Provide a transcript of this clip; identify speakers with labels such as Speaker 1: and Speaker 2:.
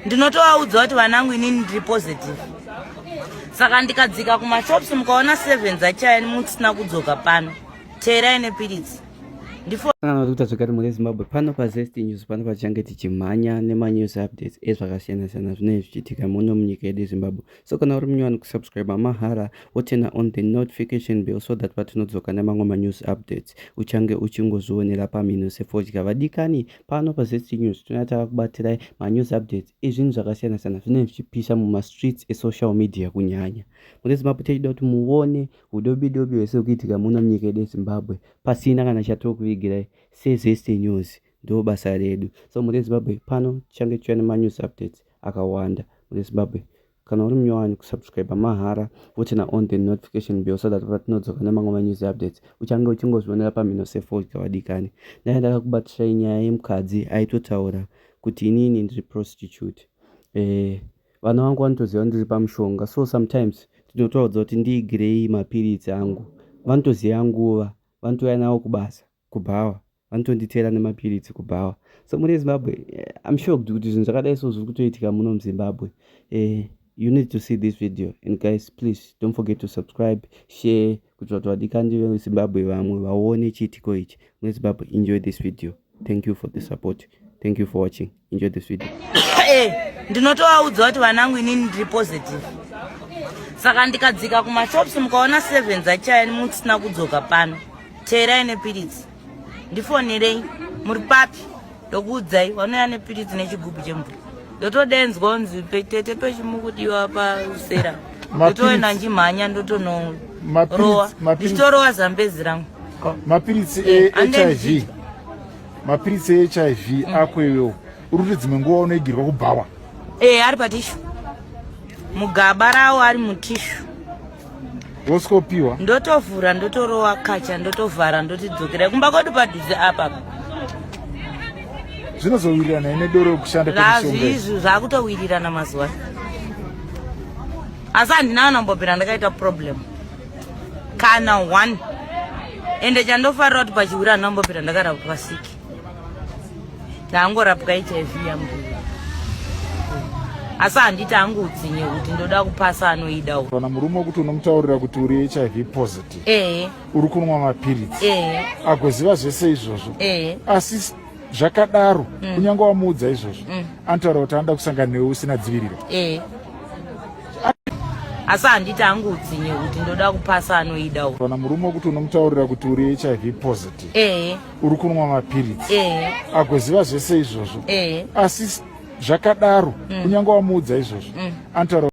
Speaker 1: ndinotovaudza kuti vanangu inini ndiri positive. Saka ndikadzika kumashops mukaona 7 dzachaya musina kudzoka pano. Teerai nepiritsi.
Speaker 2: Kana kuti tadzokera muri Zimbabwe pano paZesty News pano pachange tichimhanya news updates ezvakasiyana-siyana zvinenge zvichiitika muno munyika yedu Zimbabwe. So kana uri munyowani kusubscribe mahara wotena on the notification bell so that patinodzoka nemamwe news updates uchange uchingozvionera pamhino sefodya. Vadikani pano paZesty News tinotaka kubatirai news updates ezvinhu zvakasiyana-siyana zvinenge zvichipisa mumastreets esocial media kunyanya. Muri Zimbabwe tichida kuti muone udobi-dobi hwese kuitika muno munyika yedu Zimbabwe pasina kana chatinokuvigirai seZesty News ndo basa redu. So muri Zimbabwe pano change chiwana news updates akawanda. Muri Zimbabwe kana uri munyowani kusubscribe mahara wotena on the notification bell so that patinodzoka nemamwe news updates uchange uchingozvionera pamhino sefodya. Vadikani ndaye ndakakubatirai nyaya yemukadzi aitotaura kuti inini ndiri prostitute. Vana vangu vanotoziva ndiri pamushonga, so sometimes tinotaudza kuti ndiigirei mapiritsi angu. Vanotoziva nguva, vanotouya nawo kubasa kubhawa, vanotonditera nemapiritsi kubhawa. So muri Zimbabwe I'm shocked kuti zvinhu zvakadai so zviri kutoitika muno muZimbabwe. You need to see this video, and guys please don't forget to subscribe, share kuti vatu vadikani veZimbabwe vamwe vaone chiitiko ichi. Muri Zimbabwe enjoy this video. Thank you for the support. Thank you for watching. Enjoy this video.
Speaker 1: Ndinotovaudza kuti vanangu inini ndiri positive. Saka ndikadzika kumashops mukaona 7 dzachaya musina kudzoka pano. Teerai nepiritsi. Ndifonerei muri papi ndokuudzai vanouya nepiritsi nechigubhu chemvura. Ndotodenzwa kunzi petete pechimukudiwa pasera. Ndotoenda njimhanya ndotonorowa. Ndichitorowa zambezi rangu.
Speaker 3: Mapiritsi eHIV. Mapiritsi eHIV akweyo. Uri dzimwe nguva unoigirwa kubhawa.
Speaker 1: Ari patishu. Mugaba rawo ari mutishu.
Speaker 3: Woskopiwa.
Speaker 1: Ndotovhura ndotorowa kacha ndotovhara ndotidzokera kumba kwedu padhuze apa.
Speaker 3: Zvinozowirirana nedoro rekushanda kwemishonga.
Speaker 1: Izvi zvakutowirirana mazuva. Asi handina anombopera ndakaita problem. Kana 1. Ende chandofarira kuti pachiwira ndinombopera ndakarapwa pasiki. Ndangorapwa HIV yangu. Asi handiti angudzinye kuti ndoda kupasa anoidawo.
Speaker 3: Kana murume kuti unomutaurira kuti uri HIV positive. Uri kunwa mapiritsi. Agoziva zvese izvozvo. Asi zvakadaro kunyange wamuudza izvozvo anotaura kuti anoda kusangana newe usina dziviriro.
Speaker 1: Asi handiti angudzinye kuti ndoda kupasa anoidawo.
Speaker 3: Kana murume kuti unomutaurira kuti uri HIV positive. Uri kunwa mapiritsi. Agoziva zvese izvozvo. Asi zvakadaro kunyange wamuudza izvozvo anotaura